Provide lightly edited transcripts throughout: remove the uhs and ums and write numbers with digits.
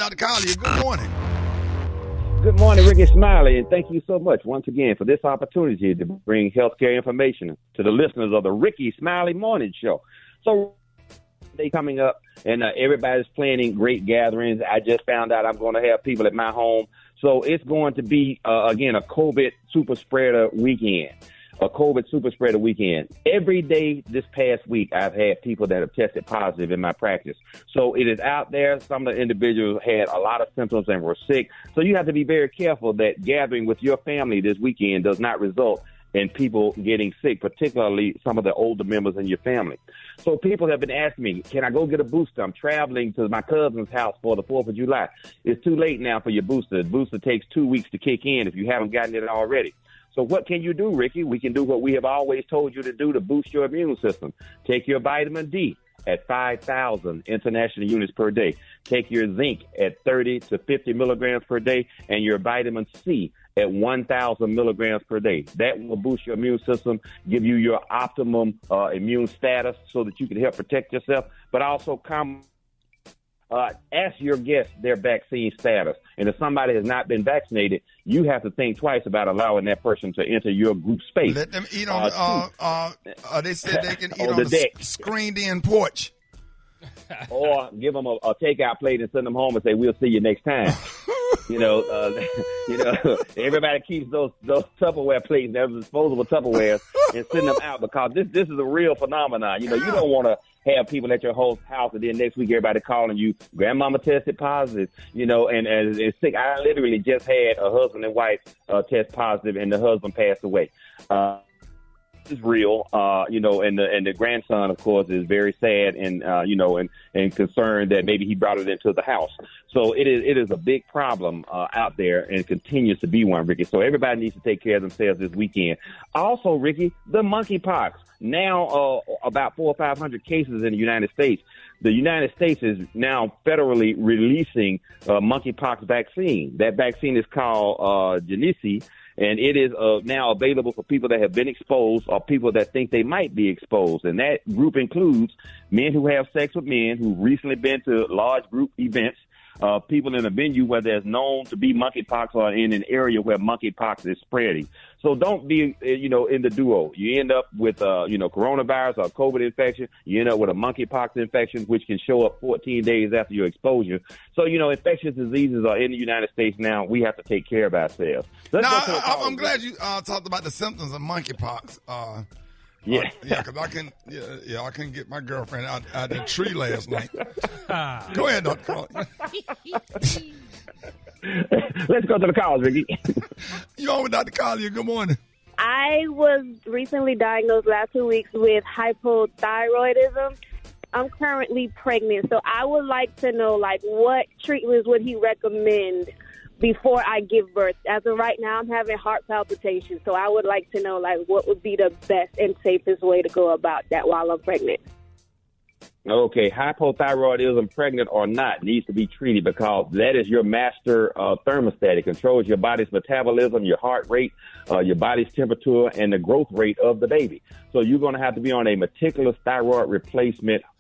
Dr. Collier. Good morning. Good morning, Rickey, Smiley, and thank you so much once again for this opportunity to bring healthcare information to the listeners of the Rickey Smiley Morning Show. So, they coming up, and everybody's planning great gatherings. I just found out I'm going to have people at my home. So it's going to be, again, a COVID super spreader weekend. Every day this past week, I've had people that have tested positive in my practice. So it is out there. Some of the individuals had a lot of symptoms and were sick. So you have to be very careful that gathering with your family this weekend does not result in people getting sick, particularly some of the older members in your family. So people have been asking me, can I go get a booster? I'm traveling to my cousin's house for the 4th of July. It's too late now for your booster. The booster takes 2 weeks to kick in if you haven't gotten it already. So what can you do, Rickey? We can do what we have always told you to do to boost your immune system. Take your vitamin D at 5,000 international units per day. Take your zinc at 30 to 50 milligrams per day, and your vitamin C at 1,000 milligrams per day. That will boost your immune system, give you your optimum immune status so that you can help protect yourself, but also ask your guests their vaccine status. And if somebody has not been vaccinated, you have to think twice about allowing that person to enter your group space. Let them eat on, they said they can eat on the deck. Screened-in porch. Or give them a takeout plate and send them home and say, we'll see you next time. Everybody keeps those Tupperware plates, those disposable Tupperwares, and send them out because this is a real phenomenon. You don't want to have people at your house and then next week everybody calling you, grandmama tested positive, and is sick. I literally just had a husband and wife test positive, and the husband passed away. Is real, and the grandson, of course, is very sad and and concerned that maybe he brought it into the house. So it is a big problem out there and continues to be one, Rickey. So everybody needs to take care of themselves this weekend. Also, Rickey, the monkeypox. Now about 400 or 500 cases in the United States. The United States is now federally releasing monkeypox vaccine. That vaccine is called Genesee. And it is now available for people that have been exposed or people that think they might be exposed. And that group includes men who have sex with men, who've recently been to large group events, people in a venue where there's known to be monkeypox or in an area where monkeypox is spreading. So don't be, in the duo. You end up with, coronavirus or COVID infection. You end up with a monkeypox infection, which can show up 14 days after your exposure. So, infectious diseases are in the United States now. We have to take care of ourselves. I'm glad you talked about the symptoms of monkeypox. Because I couldn't get my girlfriend out the tree last night. Go ahead, Dr. Carly. Let's go to the calls, Rickey. You on with Dr. Collier? Good morning. I was recently diagnosed last 2 weeks with hypothyroidism. I'm currently pregnant, so I would like to know, what treatments would he recommend before I give birth? As of right now, I'm having heart palpitations, so I would like to know, what would be the best and safest way to go about that while I'm pregnant. Okay, hypothyroidism, pregnant or not, needs to be treated because that is your master thermostat. It controls your body's metabolism, your heart rate, your body's temperature, and the growth rate of the baby. So you're going to have to be on a meticulous thyroid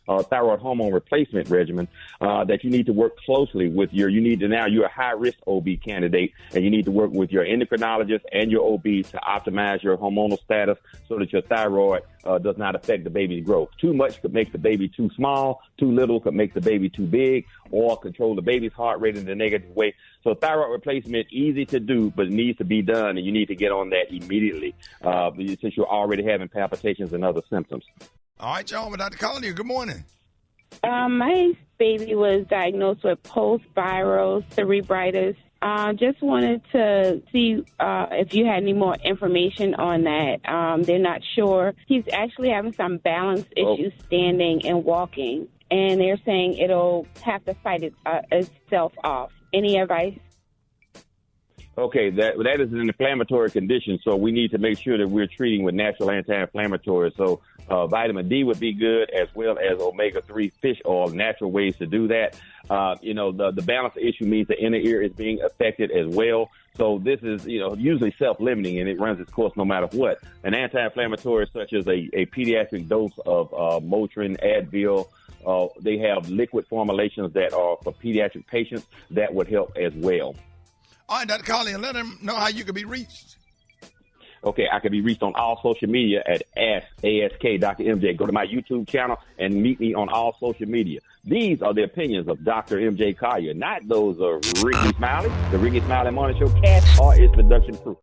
hormone replacement regimen that you need to work closely with you're a high-risk OB candidate, and you need to work with your endocrinologist and your OB to optimize your hormonal status so that your thyroid does not affect the baby's growth. Too much could make the baby too small, too little could make the baby too big, or control the baby's heart rate in a negative way. So thyroid replacement, easy to do, but it needs to be done, and you need to get on that immediately since you're already having palpitations and other symptoms. All right, y'all, with Dr. Collier, good morning. My baby was diagnosed with post-viral cerebritis. Just wanted to see if you had any more information on that. They're not sure. He's actually having some balance issues standing and walking, and they're saying it'll have to fight itself off. Any advice? Okay, that is an inflammatory condition, so we need to make sure that we're treating with natural anti-inflammatories. So vitamin D would be good, as well as omega-3 fish oil, natural ways to do that. The balance issue means the inner ear is being affected as well. So this is, usually self-limiting, and it runs its course no matter what. An anti-inflammatory such as a pediatric dose of Motrin, Advil, they have liquid formulations that are for pediatric patients that would help as well. All right, Dr. Colley, and let them know how you can be reached. Okay, I can be reached on all social media at ASK Dr. MJ. Go to my YouTube channel and meet me on all social media. These are the opinions of Dr. MJ Collier, not those of Rickey Smiley, the Rickey Smiley Morning Show cast, or its production crew.